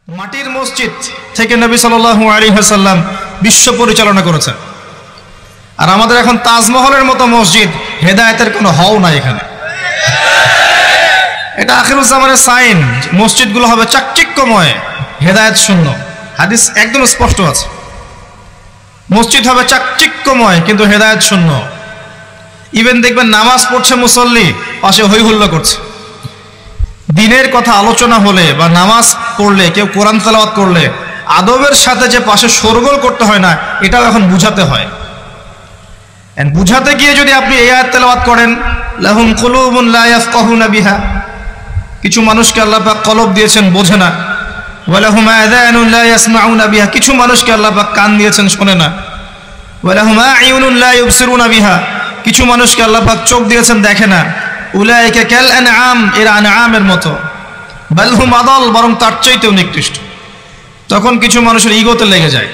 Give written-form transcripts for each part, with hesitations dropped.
মাটির মসজিদ থেকে নবী সাল্লাল্লাহু আলাইহি ওয়াসাল্লাম বিশ্ব পরিচালনা করেছেন। আর আমাদের এখন তাজমহলের মতো মসজিদ, হেদায়েতের কোনো হও নাই এখানে। এটা আখিরুজ্জামানের সাইন, মসজিদগুলো হবে চাকচিক্যময়, হেদায়েত শূন্য। হাদিস একদম স্পষ্ট আছে, মসজিদ হবে চাকচিক্যময় কিন্তু হেদায়েত শূন্য। ইভেন দেখবেন নামাজ পড়ছে মুসল্লি, পাশে হই হুল্লা করছে। দিনের কথা আলোচনা হলে বা নামাজ পড়লে, কেউ কোরআন তেলাওয়াত করলে আদবের সাথে যে পাশে শোরগোল করতে হয় না, এটাও এখন বুঝাতে হয়। বুঝাতে গিয়ে যদি আপনি এই আয়াত তেলাওয়াত করেন, লাহুম কুলুবুন লা ইয়াফকাহুনা বিহা, কিছু মানুষকে আল্লাহ পাক কলব দিয়েছেন বোঝে না। ওয়া লাহুম আযানুন লা ইয়াসমাউনা বিহা, কিছু মানুষকে আল্লাহ পাক কান দিয়েছেন শোনে না। ওয়া লাহুম আ'ইউনুন লা ইউবসিরুনা বিহা, কিছু মানুষকে আল্লাহ পাক চোখ দিয়েছেন দেখে না। উলাইকা কাল আনআম, এরা আনআমের মতো। বাল হুম আদাল, বরং তার চাইতেও নিকৃষ্ট। তখন কিছু মানুষের ইগোতে লেগে যায়।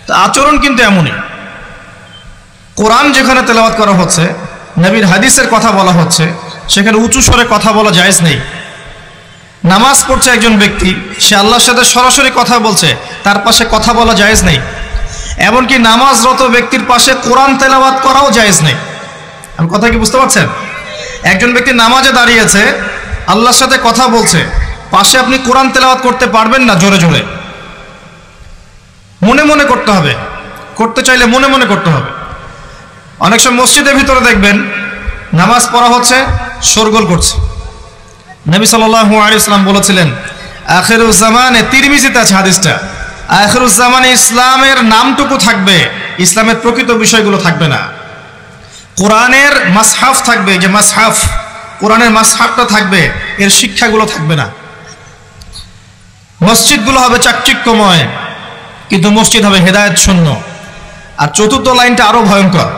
তো আচরণ কিন্তু এমনই। কোরআন যেখানে তেলাওয়াত করা হচ্ছে, নবীর হাদিসের কথা বলা হচ্ছে, সেখানে উঁচু স্বরে কথা বলা জায়েজ নেই। নামাজ পড়ছে একজন ব্যক্তি, সে আল্লাহর সাথে সরাসরি কথা বলছে, তার পাশে কথা বলা জায়েজ নেই। এমনকি নামাজরত ব্যক্তির পাশে কোরআন তেলাওয়াত করাও জায়েজ নেই। আমি কথা কি বুঝতে পারছেন? একজন ব্যক্তি নামাজে দাঁড়িয়েছে, আল্লাহর সাথে কথা বলছে, পাশে আপনি কোরআন তেলাওয়াত করতে পারবেন না জোরে জোরে। মনে মনে করতে হবে, করতে চাইলে মনে মনে করতে হবে। অনেক সময় মসজিদের ভিতরে দেখবেন নামাজ পড়া হচ্ছে, শোরগোল করছে। নবী সাল্লাল্লাহু আলাইহি ওয়াসাল্লাম বলেছিলেন, আখিরুজ জামানে, তিরমিজিতে আছে হাদিসটা, আখিরুজ জামানে ইসলামের নামটুকু থাকবে, ইসলামের প্রকৃত বিষয়গুলো থাকবে না। কোরআনের মাসহাফ থাকবে, যে মাসহাফ, কোরআনের মাসহাফটা থাকবে, এর শিক্ষাগুলো থাকবে না। মসজিদগুলো হবে চাকচিক্যময় কিন্তু মসজিদ হবে হেদায়েত শূন্য। আর চতুর্থ লাইনটা আরো ভয়ঙ্কর।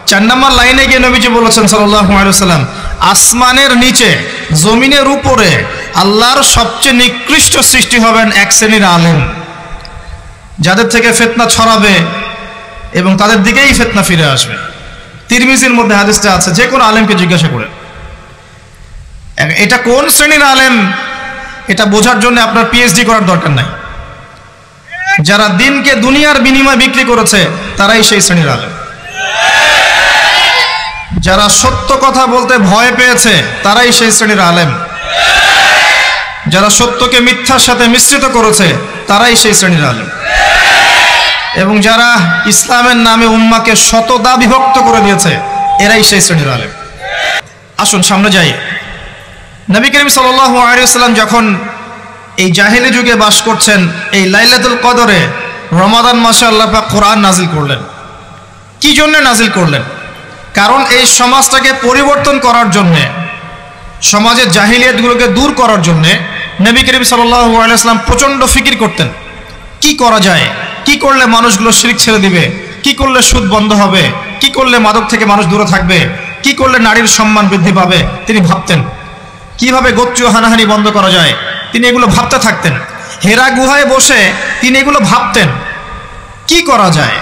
4 নম্বর লাইনে গিয়ে নবীজি বলেছেন সাল্লাল্লাহু আলাইহি ওয়াসাল্লাম, আসমানের নিচে জমিনের উপরে আল্লাহর সবচেয়ে নিকৃষ্ট সৃষ্টি হবেন এক শ্রেণীর আলেম, যাদের থেকে ফিতনা ছড়াবে এবং তাদের দিকেই ফিতনা ফিরে আসবে। তিরমিজির মধ্যে হাদিসটা আছে, যে কোনো আলেমকে জিজ্ঞাসা করে এটা কোন শ্রেণীর আলেম, এটা বোঝার জন্য আপনার পিএইচডি করার দরকার নাই। যারা দিনকে দুনিয়ার বিনিময়ে বিক্রি করেছে, তারাই সেই শ্রেণীর আলেম। যারা সত্য কথা বলতে ভয় পেয়েছে, তারাই সেই শ্রেণীর আলেম। যারা সত্যকে মিথ্যার সাথে মিশ্রিত করেছে, তারাই সেই শ্রেণীর আলেম। এবং যারা ইসলামের নামে উম্মাকে শতদা বিভক্ত করে দিয়েছে, এরাই সেই শ্রেণীর আলেম। আসুন সামনে যাই। নবী করিম সাল্লাল্লাহু আলাইহি ওয়াসাল্লাম যখন এই জাহেলি যুগে বাস করছেন, এই লাইলাতুল কদরে রমাদান মাসে আল্লাহ পাক কোরআন নাজিল করলেন। কি জন্য নাজিল করলেন? কারণ এই সমাজটাকে পরিবর্তন করার জন্য, সমাজের জাহিলিয়াতগুলোকে দূর করার জন্য নবী করিম সাল্লাল্লাহু আলাইহি ওয়াসাল্লাম প্রচন্ড ফিকির করতেন। কি করা যায়, কি করলে মানুষগুলো শিরক ছেড়ে দিবে, কি করলে সুদ বন্ধ হবে, কি করলে মাদক থেকে মানুষ দূরে থাকবে, কি করলে নারীর সম্মান বৃদ্ধি পাবে। তিনি ভাবতেন কিভাবে গোত্রীয় হানাহানি বন্ধ করা যায়, তিনি এগুলো ভাবতে থাকতেন। হেরা গুহায় বসে তিনি এগুলো ভাবতেন, কি করা যায়।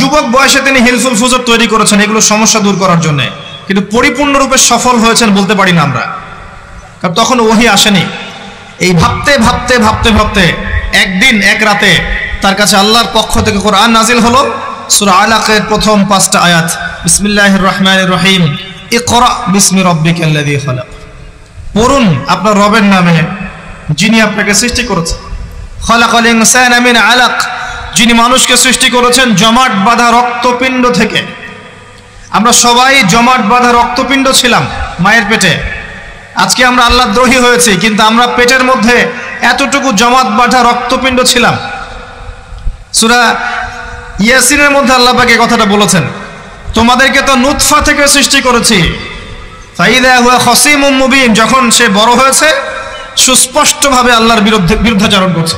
যুবক বয়সে তিনি হিলফুল ফুজুর তৈরি করেছেন এগুলো সমস্যা দূর করার জন্য, কিন্তু পরিপূর্ণরূপে সফল হয়েছেন বলতে পারি না আমরা, কারণ তখন ওহী আসেনি। এই ভাবতে ভাবতে ভাবতে ভাবতে একদিন এক রাতে তার কাছে আল্লাহর পক্ষ থেকে কোরআন নাজিল হলো। সূরা আলাকের প্রথম 5টা আয়াত, বিসমিল্লাহির রহমানির রহিম, ইকরা বিসমি রাব্বিকাল্লাযী খালাক। পড়ুন আপনার রবের নামে, যিনি আপনাকে সৃষ্টি করেছেন। খালাকাল ইনসানা মিন আলাক, যিনি মানুষকে সৃষ্টি করেছেন জমাট বাঁধা রক্তপিণ্ড থেকে। আমরা সবাই জমাট বাঁধা রক্তপিণ্ড ছিলাম মায়ের পেটে। আজকে আমরা আল্লাহর দ্রোহী হয়েছি, কিন্তু আমরা পেটের মধ্যে এতটুকু জমাট বাঁধা রক্তপিণ্ড ছিলাম। সূরা ইয়াসিনের মধ্যে আল্লাহ পাক এই কথাটা বলেছেন, তোমাদেরকে তো নুতফা থেকে সৃষ্টি করেছি, ফাইদা হুয়া খাসীমুম মুবিন, যখন সে বড় হয়েছে সুস্পষ্টভাবে আল্লাহর বিরুদ্ধাচরণ করছে।